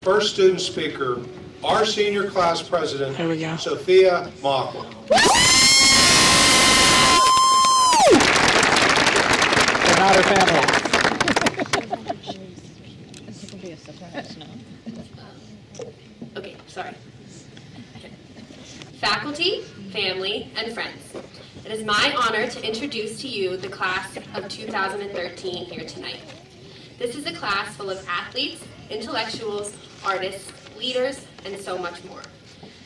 First student speaker, our senior class president, Here we go. Sophia Mocklin. They're not her family. Okay, sorry. Faculty, family, and friends. It is my honor to introduce to you the class of 2013 here tonight. This is a class full of athletes, intellectuals, artists, leaders, and so much more.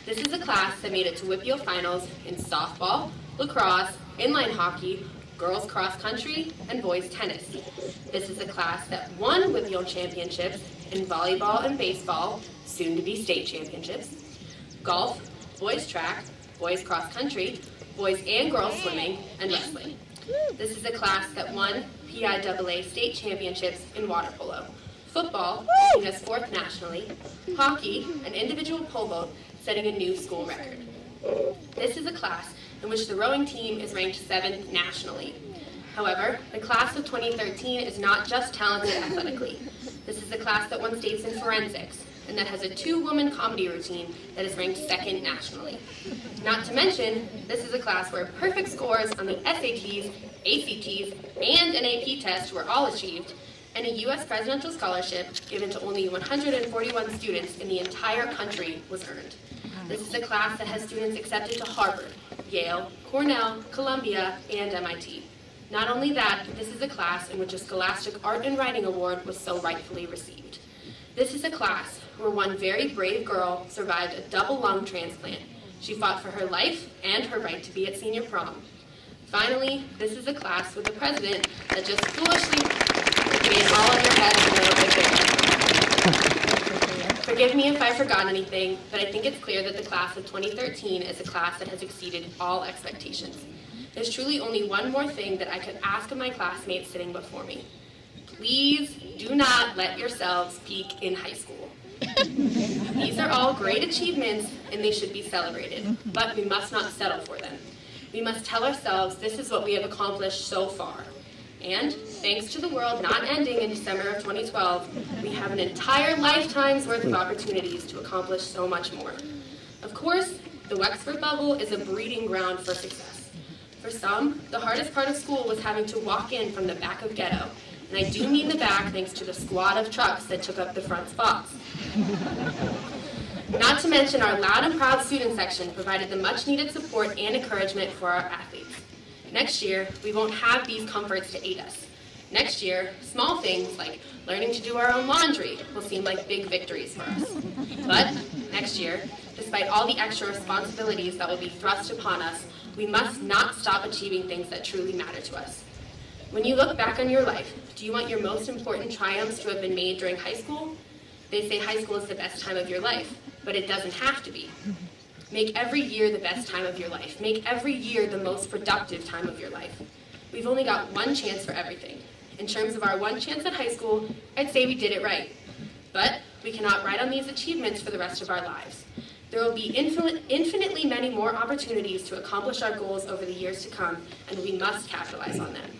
This is a class that made it to WPIAL finals in softball, lacrosse, inline hockey, girls cross country, and boys tennis. This is a class that won WPIAL championships in volleyball and baseball, soon to be state championships, golf, boys track, boys cross country, boys and girls swimming, and wrestling. This is a class that won PIAA state championships in water polo, football, making us fourth nationally, hockey, an individual pole vault, setting a new school record. This is a class in which the rowing team is ranked 7th nationally. However, the class of 2013 is not just talented athletically. This is a class that won states in forensics, and that has a 2-woman comedy routine that is ranked 2nd nationally. Not to mention, this is a class where perfect scores on the SATs, ACTs, and an AP test were all achieved, and a U.S. presidential scholarship given to only 141 students in the entire country was earned. This is a class that has students accepted to Harvard, Yale, Cornell, Columbia, and MIT. Not only that, but this is a class in which a Scholastic Art and Writing Award was so rightfully received. This is a class where one very brave girl survived a double lung transplant. She fought for her life and her right to be at senior prom. Finally, this is a class with a president that just foolishly made all of your heads a little bit bigger. Forgive me if I forgot anything, but I think it's clear that the class of 2013 is a class that has exceeded all expectations. There's truly only one more thing that I could ask of my classmates sitting before me. Please do not let yourselves peak in high school. These are all great achievements and they should be celebrated, but we must not settle for them. We must tell ourselves this is what we have accomplished so far. And thanks to the world not ending in December of 2012, we have an entire lifetime's worth of opportunities to accomplish so much more. Of course, the Wexford bubble is a breeding ground for success. For some, the hardest part of school was having to walk in from the back of ghetto. And I do mean the back thanks to the squad of trucks that took up the front spots. Not to mention our loud and proud student section provided the much needed support and encouragement for our athletes. Next year, we won't have these comforts to aid us. Next year, small things like learning to do our own laundry will seem like big victories for us. But next year, despite all the extra responsibilities that will be thrust upon us, we must not stop achieving things that truly matter to us. When you look back on your life, do you want your most important triumphs to have been made during high school? They say high school is the best time of your life, but it doesn't have to be. Make every year the best time of your life. Make every year the most productive time of your life. We've only got one chance for everything. In terms of our one chance at high school, I'd say we did it right. But we cannot ride on these achievements for the rest of our lives. There will be infinitely many more opportunities to accomplish our goals over the years to come, and we must capitalize on them.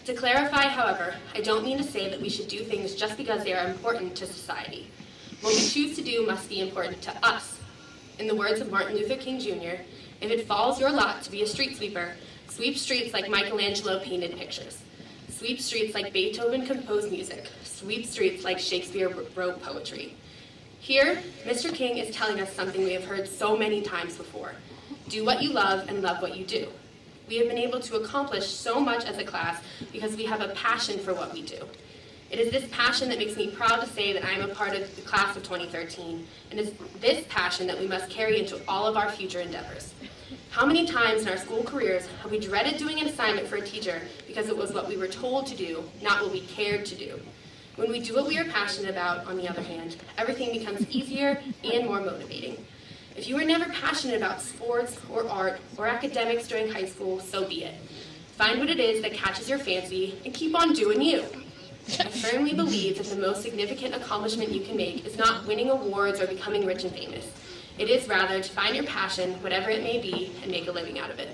To clarify, however, I don't mean to say that we should do things just because they are important to society. What we choose to do must be important to us. In the words of Martin Luther King Jr., if it falls your lot to be a street sweeper, sweep streets like Michelangelo painted pictures. Sweep streets like Beethoven composed music. Sweep streets like Shakespeare wrote poetry. Here, Mr. King is telling us something we have heard so many times before. Do what you love and love what you do. We have been able to accomplish so much as a class because we have a passion for what we do. It is this passion that makes me proud to say that I am a part of the class of 2013, and it's this passion that we must carry into all of our future endeavors. How many times in our school careers have we dreaded doing an assignment for a teacher because it was what we were told to do, not what we cared to do? When we do what we are passionate about, on the other hand, everything becomes easier and more motivating. If you were never passionate about sports or art or academics during high school, so be it. Find what it is that catches your fancy and keep on doing you. I firmly believe that the most significant accomplishment you can make is not winning awards or becoming rich and famous. It is rather to find your passion, whatever it may be, and make a living out of it.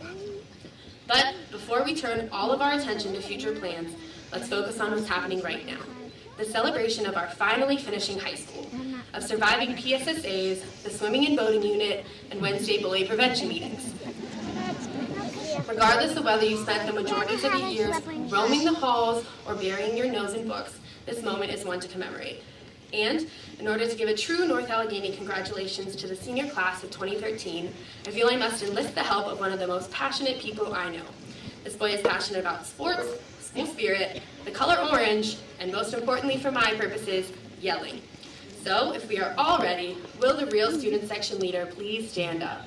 But before we turn all of our attention to future plans, let's focus on what's happening right now. The celebration of our finally finishing high school. of surviving PSSAs, the swimming and boating unit, and Wednesday bully prevention meetings. Regardless of whether you spent the majorities of your years roaming the halls or burying your nose in books, this moment is one to commemorate. And in order to give a true North Allegheny congratulations to the senior class of 2013, I feel I must enlist the help of one of the most passionate people I know. This boy is passionate about sports, school spirit, the color orange, and most importantly for my purposes, yelling. So if we are all ready, will the real student section leader please stand up?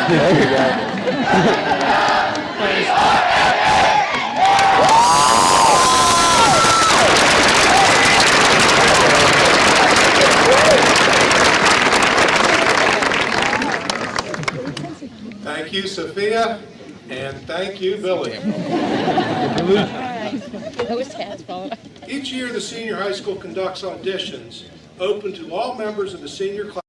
There you go. Thank you, Sophia, and thank you, Billy. Each year, the senior high school conducts auditions open to all members of the senior class.